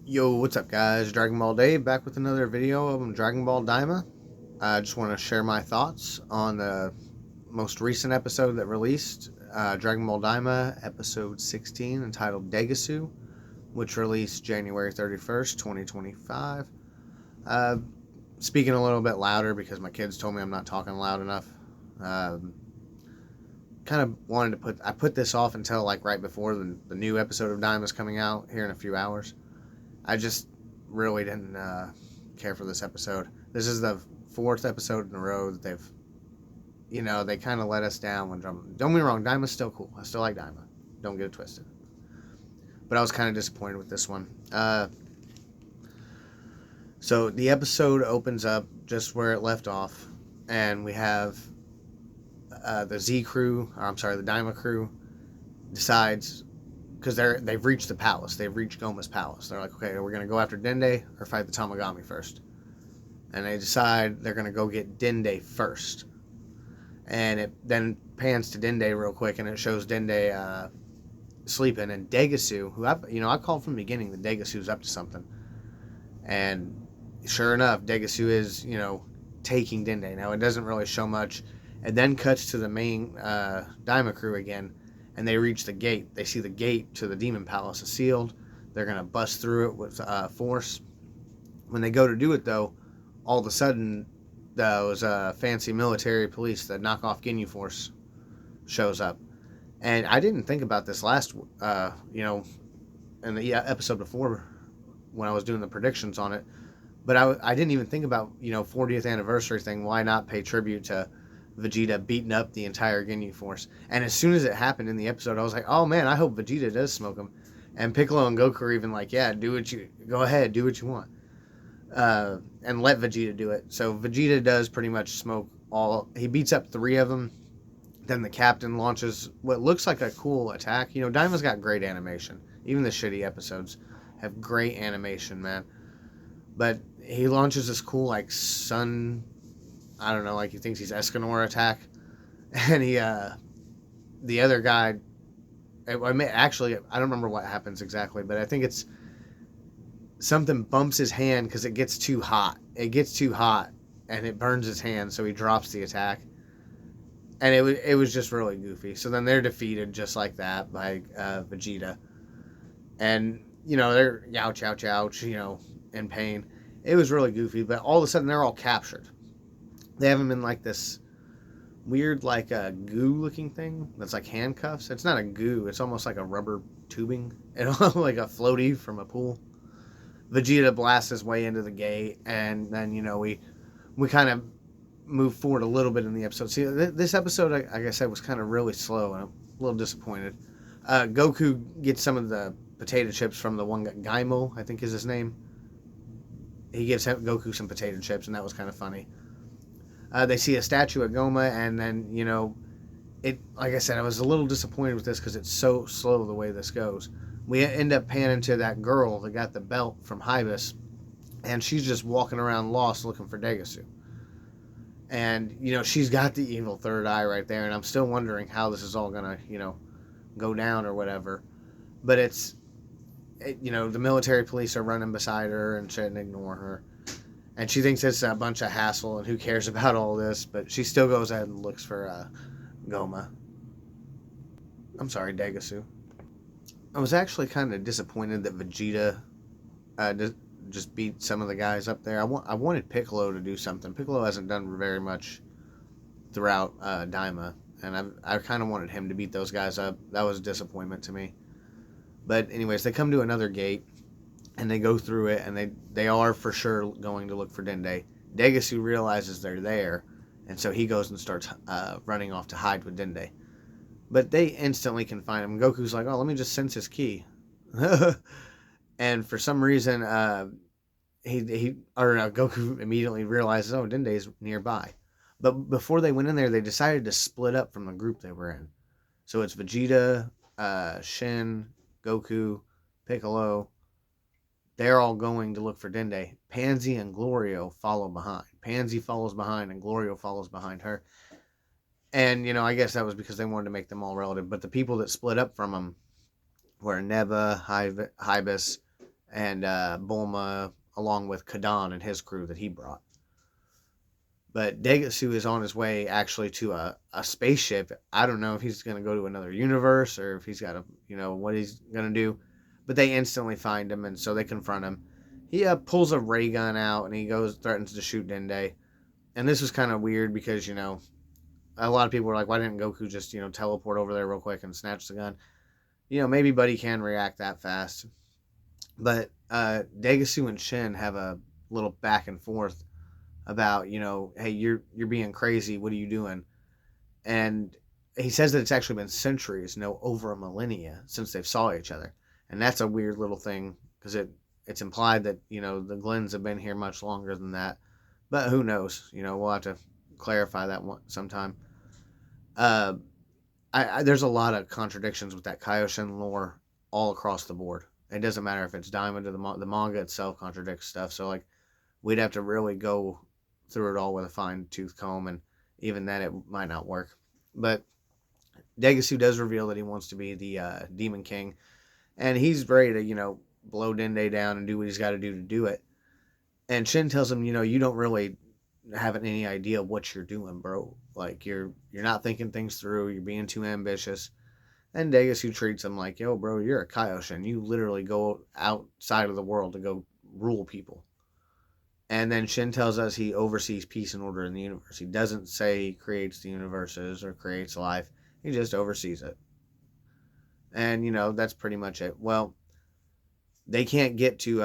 Yo, what's up, guys? Dragon Ball Dave back with another video of Dragon Ball Daima. I just want to share my thoughts on the most recent episode that released, Dragon Ball Daima, episode 16, entitled Degesu, which released January 31st, 2025. Uh, Speaking a little bit louder because my kids told me I'm not talking loud enough. Kind of wanted to I put this off until like right before the new episode of Daima is coming out here in a few hours. I just really didn't care for this episode. This is the fourth episode in a row that they kind of let us down when Don't get me wrong, Daima's still cool. I still like Daima. Don't get it twisted. But I was kind of disappointed with this one. So the episode opens up just where it left off, and we have the Daima crew decides, because they've reached the palace. They've reached Goma's palace. They're like, okay, we're going to go after Dende or fight the Tamagami first. And they decide they're going to go get Dende first. And it then pans to Dende real quick, and it shows Dende sleeping. And Degesu, who I called from the beginning that Degesu's up to something. And sure enough, Degesu is, taking Dende. Now, it doesn't really show much. It then cuts to the main Daima crew again. And they reach the gate. They see the gate to the Demon Palace is sealed. They're going to bust through it with force. When they go to do it, though, all of a sudden, those fancy military police, the knockoff Ginyu Force, shows up. And I didn't think about this last, in the episode before when I was doing the predictions on it. But I didn't even think about, 40th anniversary thing. Why not pay tribute to Vegeta beating up the entire Ginyu Force? And as soon as it happened in the episode, I was like, oh man, I hope Vegeta does smoke him. And Piccolo and Goku are even like, yeah, go ahead, do what you want. And let Vegeta do it. So Vegeta does pretty much smoke he beats up 3 of them. Then the captain launches what looks like a cool attack. Daima's got great animation. Even the shitty episodes have great animation, man. But he launches this cool, like, sun, I don't know, like he thinks he's Escanor attack. And the other guy, actually, I don't remember what happens exactly, but I think it's something bumps his hand because it gets too hot. It gets too hot, and it burns his hand, so he drops the attack. And it was just really goofy. So then they're defeated just like that by Vegeta. And, they're ouch, ouch, ouch, in pain. It was really goofy, but all of a sudden they're all captured. They have them in like this weird, like a goo-looking thing that's like handcuffs. It's not a goo. It's almost like a rubber tubing. Like a floaty from a pool. Vegeta blasts his way into the gate, and then, we kind of move forward a little bit in the episode. See, this episode, like I said, was kind of really slow, and I'm a little disappointed. Goku gets some of the potato chips from the one guy, Gaimo, I think is his name. He gives Goku some potato chips, and that was kind of funny. They see a statue of Goma, and then, like I said, I was a little disappointed with this because it's so slow the way this goes. We end up panning to that girl that got the belt from Hybis, and she's just walking around lost looking for Degesu. And, she's got the evil third eye right there, and I'm still wondering how this is all going to, go down or whatever. But the military police are running beside her and shit and ignore her. And she thinks it's a bunch of hassle and who cares about all this, but she still goes ahead and looks for Goma. I'm sorry, Degesu. I was actually kind of disappointed that Vegeta just beat some of the guys up there. I wanted Piccolo to do something. Piccolo hasn't done very much throughout Daima, and I kind of wanted him to beat those guys up. That was a disappointment to me. But anyways, they come to another gate, and they go through it, and they are for sure going to look for Dende. Degesu realizes they're there, and so he goes and starts running off to hide with Dende. But they instantly can find him. Goku's like, oh, let me just sense his ki. And for some reason, Goku immediately realizes, oh, Dende's nearby. But before they went in there, they decided to split up from the group they were in. So it's Vegeta, Shin, Goku, Piccolo. They're all going to look for Dende. Pansy and Glorio follow behind. Pansy follows behind, and Glorio follows behind her. And, I guess that was because they wanted to make them all relative. But the people that split up from them were Neva, Hybis, and Bulma, along with Kadan and his crew that he brought. But Degesu is on his way actually to a spaceship. I don't know if he's going to go to another universe or if he's got a, what he's going to do. But they instantly find him, and so they confront him. He pulls a ray gun out, and he threatens to shoot Dende. And this was kind of weird because, a lot of people were like, why didn't Goku just, teleport over there real quick and snatch the gun? Maybe Buddy can react that fast. But Degesu and Shin have a little back and forth about, hey, you're being crazy. What are you doing? And he says that it's actually been centuries, over a millennia since they've saw each other. And that's a weird little thing because it's implied that, the Glens have been here much longer than that. But who knows? We'll have to clarify that one sometime. There's a lot of contradictions with that Kaioshin lore all across the board. It doesn't matter if it's Daima or the manga itself contradicts stuff. So, like, we'd have to really go through it all with a fine-tooth comb, and even then it might not work. But Degesu does reveal that he wants to be the Demon King, and he's ready to, blow Dende down and do what he's got to do it. And Shin tells him, you don't really have any idea what you're doing, bro. Like, you're not thinking things through. You're being too ambitious. And Degesu treats him like, yo, bro, you're a Kaioshin. You literally go outside of the world to go rule people. And then Shin tells us he oversees peace and order in the universe. He doesn't say he creates the universes or creates life. He just oversees it. And, that's pretty much it. Well, they can't get to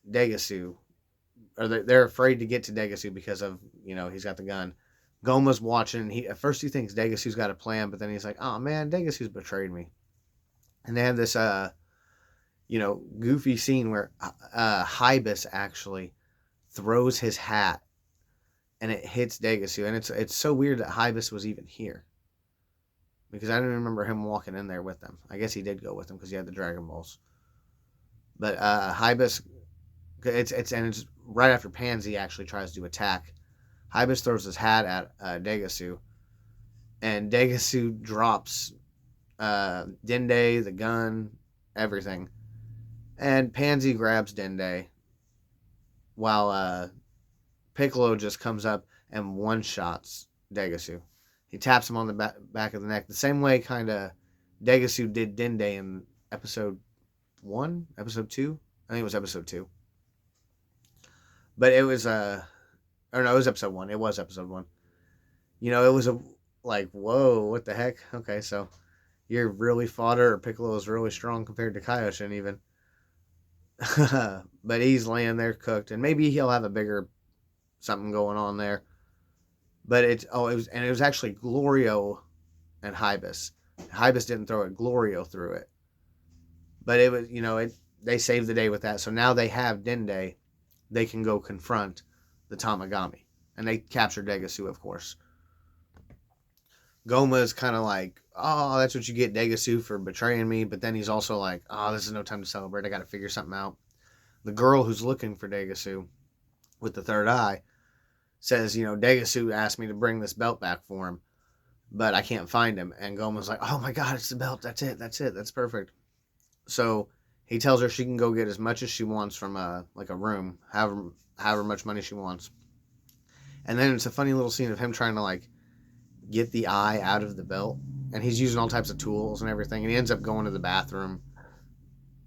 Degesu, or they're afraid to get to Degesu because of, he's got the gun. Goma's watching, and at first he thinks Degesu's got a plan, but then he's like, oh man, Degesu's betrayed me. And they have this, goofy scene where Hybis actually throws his hat and it hits Degesu. And it's so weird that Hybis was even here, because I don't remember him walking in there with them. I guess he did go with them because he had the Dragon Balls. But Hybis, it's right after Pansy actually tries to attack. Hybis throws his hat at Degesu, and Degesu drops Dende, the gun, everything. And Pansy grabs Dende, while Piccolo just comes up and one-shots Degesu. He taps him on the back of the neck, the same way kind of Degesu did Dende in episode 1, episode 2? I think it was episode 2. But it was, it was episode 1. It was episode 1. It was whoa, what the heck? Okay, so you're really fodder, or Piccolo's really strong compared to Kaioshin even. But he's laying there cooked, and maybe he'll have a bigger something going on there. But it was actually Glorio and Hybis. Hybis didn't throw it, Glorio threw it. But it was, they saved the day with that. So now they have Dende. They can go confront the Tamagami. And they capture Degesu, of course. Goma is kind of like, oh, that's what you get, Degesu, for betraying me. But then he's also like, oh, this is no time to celebrate. I got to figure something out. The girl who's looking for Degesu with the third eye says, Degesu asked me to bring this belt back for him, but I can't find him. And Goma's like, oh my God, it's the belt. That's it. That's perfect. So he tells her she can go get as much as she wants from a room, however much money she wants. And then it's a funny little scene of him trying to get the eye out of the belt, and he's using all types of tools and everything, and he ends up going to the bathroom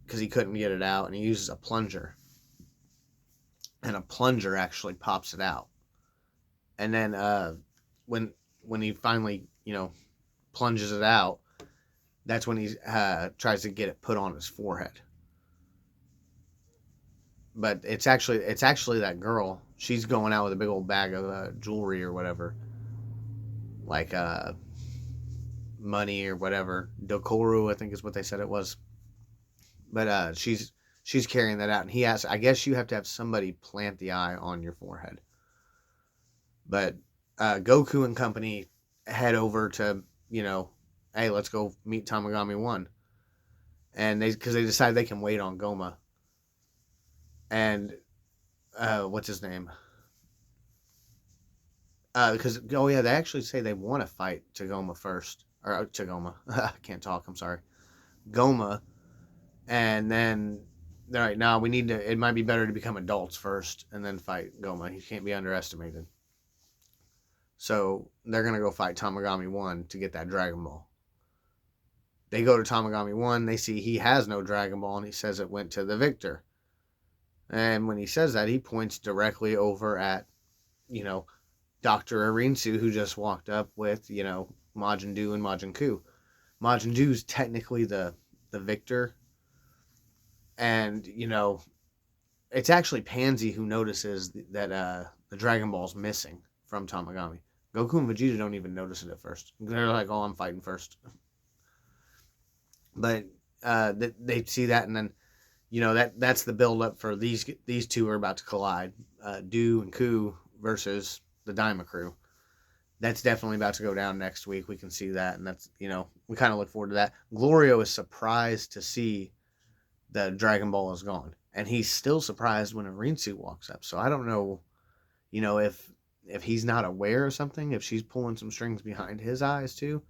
because he couldn't get it out, and he uses a plunger, and a plunger actually pops it out. And then when he finally plunges it out, that's when he tries to get it put on his forehead. But it's actually that girl. She's going out with a big old bag of jewelry or whatever, like money or whatever. Dokoru, I think is what they said it was. But she's carrying that out, and he asks, I guess you have to have somebody plant the eye on your forehead. But Goku and company head over to, hey, let's go meet Tamagami 1. And because they decide they can wait on Goma. And what's his name? Because they actually say they want to fight Tagoma first, or Tagoma. I can't talk. I'm sorry, Goma, and then all right, now we need to. It might be better to become adults first and then fight Goma. He can't be underestimated. So they're gonna go fight Tamagami 1 to get that Dragon Ball. They go to Tamagami 1. They see he has no Dragon Ball, and he says it went to the victor. And when he says that, he points directly over at, you know, Dr. Arinsu, who just walked up with, Majin Buu and Majin Ku. Majin Buu's technically the victor. And, it's actually Pansy who notices that the Dragon Ball's missing from Tamagami. Goku and Vegeta don't even notice it at first. They're like, "Oh, I'm fighting first." But they see that, and then that's the build up for these two are about to collide. Do and Ku versus the Daima crew. That's definitely about to go down next week. We can see that, and that's we kind of look forward to that. Glorio is surprised to see the Dragon Ball is gone, and he's still surprised when Arinsu walks up. So I don't know, if he's not aware of something, if she's pulling some strings behind his eyes too.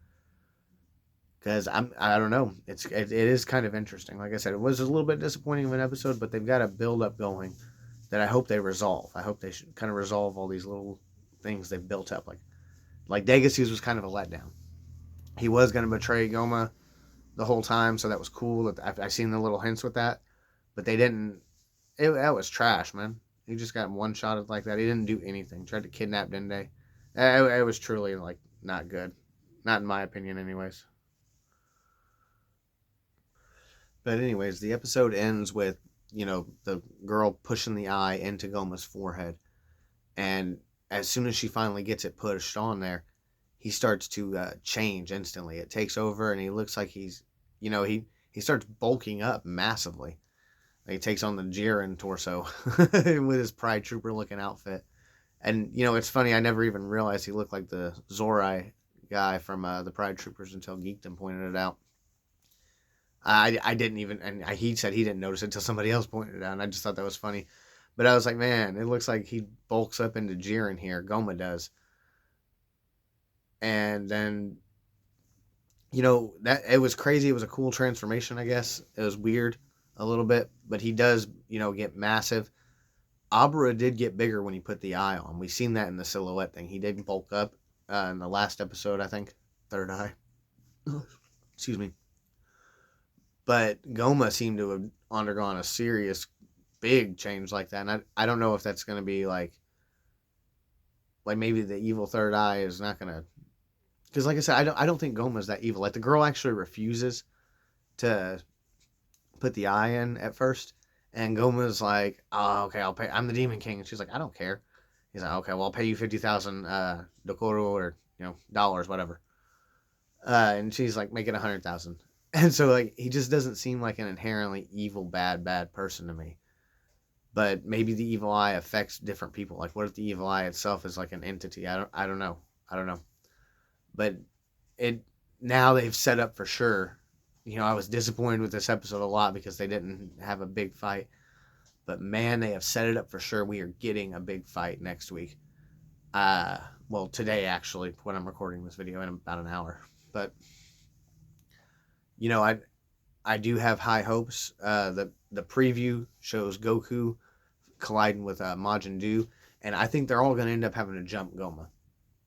Because I don't know. It is kind of interesting. Like I said, it was a little bit disappointing of an episode, but they've got a build up going that I hope they resolve. I hope they should kind of resolve all these little things they've built up. Like Degesu's was kind of a letdown. He was going to betray Goma the whole time, so that was cool. I've seen the little hints with that, but they didn't. That was trash, man. He just got one shot like that. He didn't do anything. Tried to kidnap Dende. It was truly not good. Not in my opinion, anyways. But anyways, the episode ends with, the girl pushing the eye into Goma's forehead. And as soon as she finally gets it pushed on there, he starts to change instantly. It takes over, and he looks like he's, he starts bulking up massively. Like he takes on the Jiren torso with his Pride Trooper looking outfit. And, it's funny, I never even realized he looked like the Zorai guy from the Pride Troopers until Geekdom pointed it out. I didn't even, and he said he didn't notice it until somebody else pointed it out, and I just thought that was funny. But I was like, man, it looks like he bulks up into Jiren here. Goma does. And then, that it was crazy. It was a cool transformation, I guess. It was weird a little bit, but he does, get massive. Abra did get bigger when he put the eye on. We've seen that in the silhouette thing. He did bulk up in the last episode, I think. Third eye. Excuse me. But Goma seemed to have undergone a serious, big change like that. And I don't know if that's going to be like maybe the evil third eye is not going to. Because like I said, I don't think Goma's that evil. Like the girl actually refuses to put the eye in at first. And Goma's like, "Oh, okay, I'll pay. I'm the Demon King." And she's like, "I don't care." He's like, "Okay, well, I'll pay you 50,000 Dokoro or, dollars, whatever." And she's like, "Make it 100,000." And so, he just doesn't seem like an inherently evil, bad person to me. But maybe the evil eye affects different people. Like, what if the evil eye itself is like an entity? I don't know. But now they've set up for sure. I was disappointed with this episode a lot because they didn't have a big fight. But man, they have set it up for sure. We are getting a big fight next week. Well, today actually, when I'm recording this video in about an hour. But I do have high hopes. The preview shows Goku colliding with Majin Buu, and I think they're all going to end up having to jump Goma.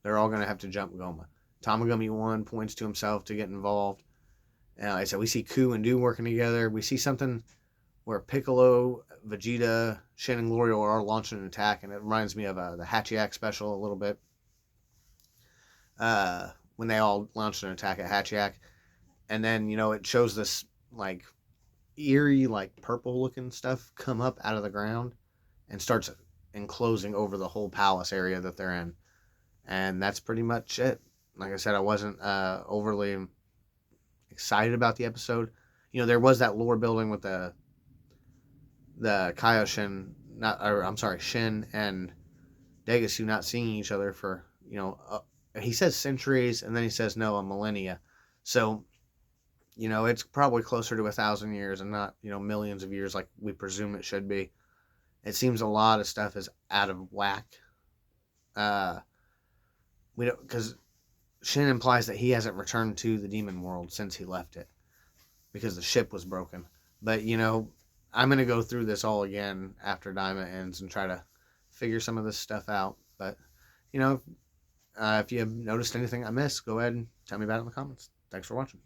They're all going to have to jump Goma. Tamagami 1 points to himself to get involved. And like I said, we see Ku and Buu working together. We see something where Piccolo, Vegeta, Shin, and Glorio are all launching an attack, and it reminds me of the Hachiak special a little bit. When they all launched an attack at Hachiak. And then, it shows this, eerie, purple-looking stuff come up out of the ground and starts enclosing over the whole palace area that they're in. And that's pretty much it. Like I said, I wasn't overly excited about the episode. There was that lore building with the Kaioshin, Shin and Degesu not seeing each other for, he says centuries, and then he says, no, a millennia. So, it's probably closer to 1,000 years and not, millions of years like we presume it should be. It seems a lot of stuff is out of whack. We don't, because Shin implies that he hasn't returned to the demon world since he left it because the ship was broken. But, I'm going to go through this all again after Daima ends and try to figure some of this stuff out. But, you know, if you have noticed anything I missed, go ahead and tell me about it in the comments. Thanks for watching.